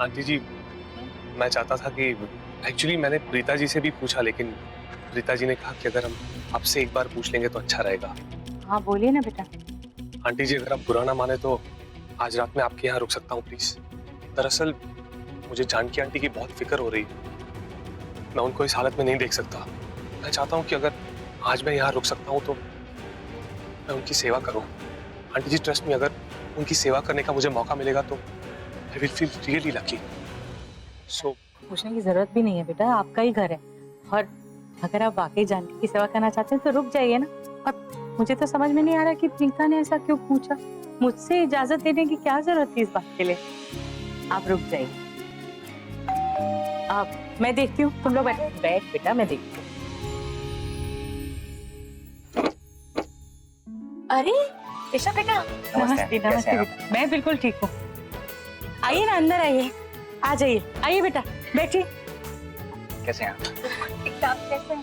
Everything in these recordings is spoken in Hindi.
आंटी जी, मैं चाहता था कि एक्चुअली मैंने प्रीता जी से भी पूछा, लेकिन प्रीता जी ने कहा कि अगर हम आपसे एक बार पूछ लेंगे तो अच्छा रहेगा। हाँ बोलिए ना बेटा। आंटी जी, अगर आप बुरा ना माने तो आज रात में आपके यहाँ रुक सकता हूँ प्लीज। दरअसल मुझे जानकी आंटी की बहुत फिक्र हो रही है। मैं उनको इस हालत में नहीं देख सकता। मैं चाहता हूँ कि अगर आज मैं यहाँ रुक सकता हूँ तो मैं उनकी सेवा करूँ। आंटी जी ट्रस्ट में, अगर उनकी सेवा करने का मुझे मौका मिलेगा तो I will feel really lucky. So पूछने की जरूरत भी नहीं है बेटा, आपका ही घर है। और अगर आप वाकई जानकी की सेवा करना चाहते हैं तो रुक जाइए ना। और मुझे तो समझ में नहीं आ रहा कि प्रीता ने ऐसा क्यों पूछा। मुझसे इजाजत देने की क्या जरूरत थी इस बात के लिए। आप रुक जाइए। आप मैं देखती हूँ, तुम लोग बैठ बेटा, मैं देखती हूँ। अरे ऋषभ बेटा, नमस्ते नमस्ते बेटा। मैं बिल्कुल ठीक हूँ। आइए ना, अंदर आइए। आ जाइए, आइए बेटा, बैठिए। कैसे हैं आप? कैसे हैं?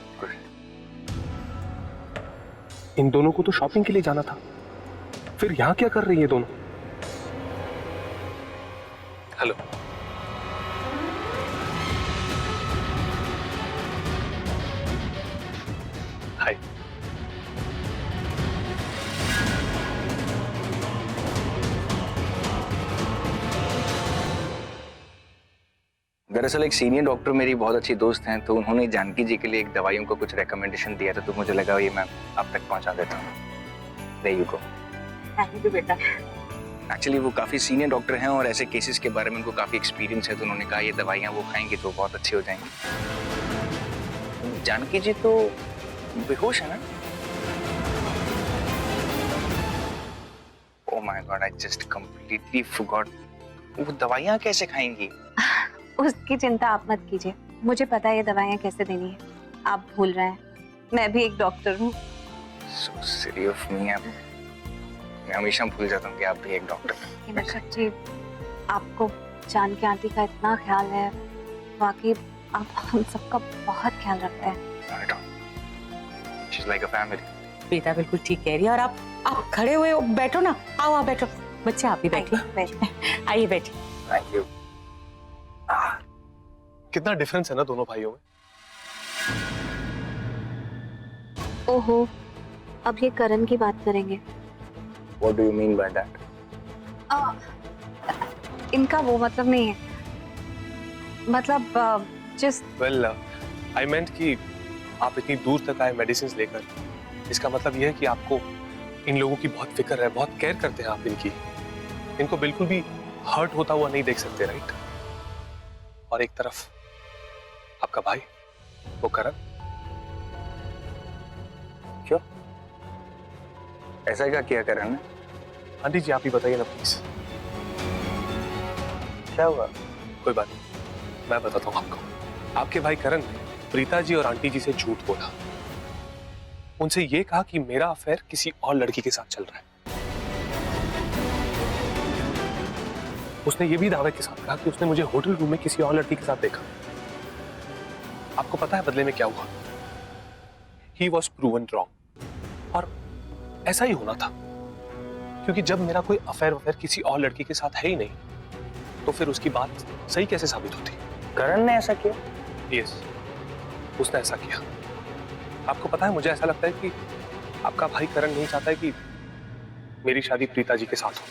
इन दोनों को तो शॉपिंग के लिए जाना था, फिर यहाँ क्या कर रही है दोनों? हेलो, हाय। दरअसल एक सीनियर डॉक्टर मेरी बहुत अच्छी दोस्त हैं, तो उन्होंने जानकी जी के लिए एक दवाइयों को कुछ रिकमेंडेशन दिया था, तो मुझे लगा ये मैं आप तक पहुंचा देता हूँ। There you go। Thank you बेटा। एक्चुअली वो काफी सीनियर डॉक्टर हैं और ऐसे केसेस के बारे में उनको काफी एक्सपीरियंस है, तो उन्होंने कहा ये दवाइयाँ वो खाएंगी तो बहुत अच्छी हो जाएंगी। जानकी जी तो बेहोश है ना? Oh my God, I just completely forgot. वो दवाइयाँ कैसे खाएंगी? उसकी चिंता आप मत कीजिए, मुझे पता है ये दवाइयाँ कैसे देनी है। आप भूल रहे हैं, मैं भी एक डॉक्टर हूँ। So silly of me, मैं हमेशा भूल जाता हूँ कि आप भी एक डॉक्टर हैं। ऋषभ जी, आपको जानकी आंटी का इतना ख्याल है, वाकई आप हम सबका बहुत ख्याल रखते हैं। Not at all. She's like a family. बेटा बिल्कुल ठीक कह रही है। और आप खड़े हुए हो, बैठो ना। आओ आप बैठो। बच्चे आप भी बैठिए। आइए बैठिए। Thank you. कितना डिफरेंस है ना दोनों भाइयों में। ओहो, अब ये करण की बात करेंगे। What do you mean by that? इनका वो मतलब नहीं है, मतलब जिस वेल आई मेंट कि आप इतनी दूर तक आए मेडिसिन लेकर, इसका मतलब यह है कि आपको इन लोगों की बहुत फिक्र है, बहुत केयर करते हैं आप इनकी। इनको बिल्कुल भी हर्ट होता हुआ नहीं देख सकते, राइट? और एक तरफ आपका भाई, वो करण। क्यों? ऐसा क्या किया करण ने? आंटी जी आप ही बताइए ना प्लीज। क्या हुआ? कोई बात नहीं, मैं बताता हूँ आपको। आपके भाई करण ने प्रीता जी और आंटी जी से झूठ बोला। उनसे ये कहा कि मेरा अफेयर किसी और लड़की के साथ चल रहा है। उसने ये भी दावे के साथ कहा कि उसने मुझे होटल रूम में किसी और लड़की के साथ देखा। आपको पता है बदले में क्या हुआ? He was proven wrong। और ऐसा ही होना था, क्योंकि जब मेरा कोई अफेयर किसी और लड़की के साथ है ही नहीं, तो फिर उसकी बात सही कैसे साबित होती? करण ने ऐसा किया? यस, उसने ऐसा किया। आपको पता है, मुझे ऐसा लगता है कि आपका भाई करण नहीं चाहता है कि मेरी शादी प्रीता जी के साथ हो।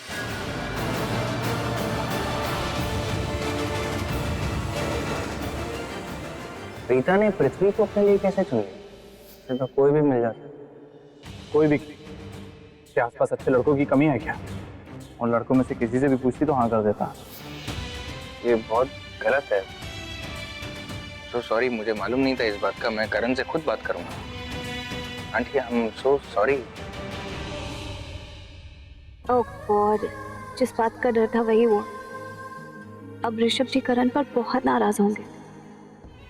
प्रीता ने पृथ्वी को अपने लिए कैसे चुन लिया? तो कोई भी मिल जाता। कोई भी के आसपास अच्छे लड़कों की कमी है क्या? और लड़कों में से किसी से भी पूछती तो हाँ कर देता। ये बहुत गलत है। तो सॉरी, मुझे मालूम नहीं था इस बात का। मैं करण से खुद बात करूंगा। Aunty, I am so sorry. Oh God, जिस बात का डर था वही हुआ। अब ऋषभ जी करण पर बहुत नाराज होंगे।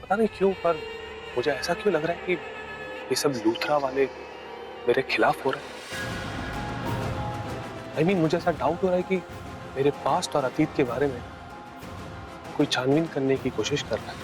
पता नहीं क्यों, पर मुझे ऐसा क्यों लग रहा है कि ये सब लूथरा वाले मेरे खिलाफ हो रहे हैं। I mean, मुझे ऐसा डाउट हो रहा है कि मेरे पास्ट और अतीत के बारे में कोई छानबीन करने की कोशिश कर रहा है।